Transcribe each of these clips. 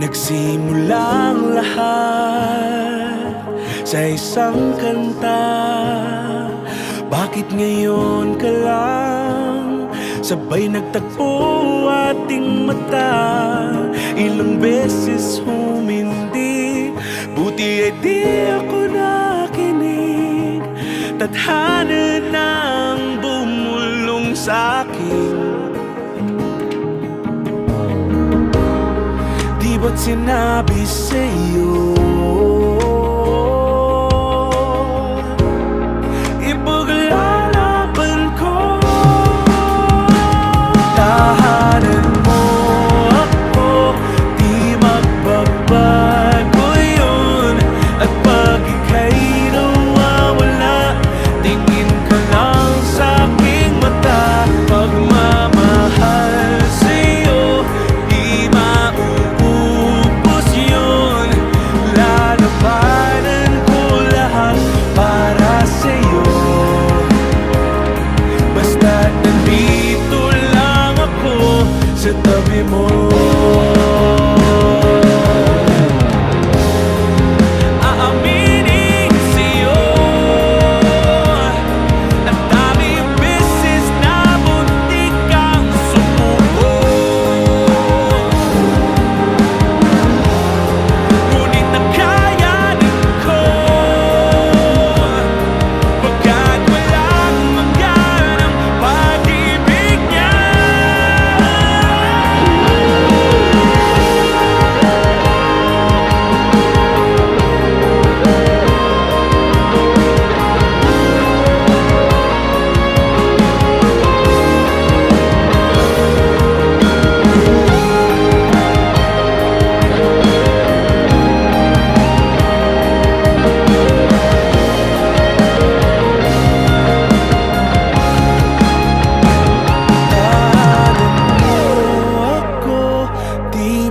Nagsimulang lahat sa isang kanta. Bakit ngayon ka lang sabay nagtagpo ating mata? Ilang beses humindi, buti ay di ako nakinig. Tadhana nang bumulong sa'kin. Di ba't sinabi sa'yo ipaglalaban ko? Tahanan mo ako, di magbabago yun. At pag ika'y nawawala, tingin ka lang sa'king mata. Pagmamahal sa'yo, di mauubos yun. Lalabanan ko lahat para sa'yo. Basta't nandito lang ako sa tabi mo. Aaminin sa'yo, ang daming beses na muntik kang sumuko. Ngunit nakayanin ko, pagkat walang mangganang pag-ibig niya.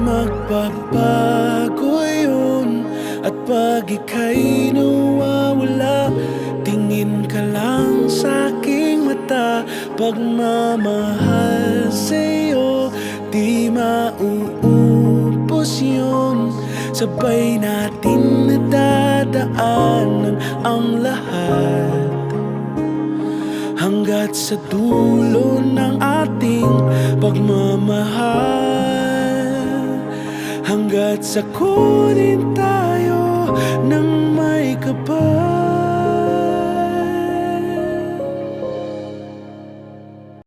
Magbabago yun. At pag ika'y nawawala, tingin ka lang sa'king mata. Pagmamahal sa'yo, di mauubos yun. Sabay natin nadadaanan ang lahat, hanggat sa dulo ng ating pagmamahal. Hanggat sa kunin tayo ng may kapal.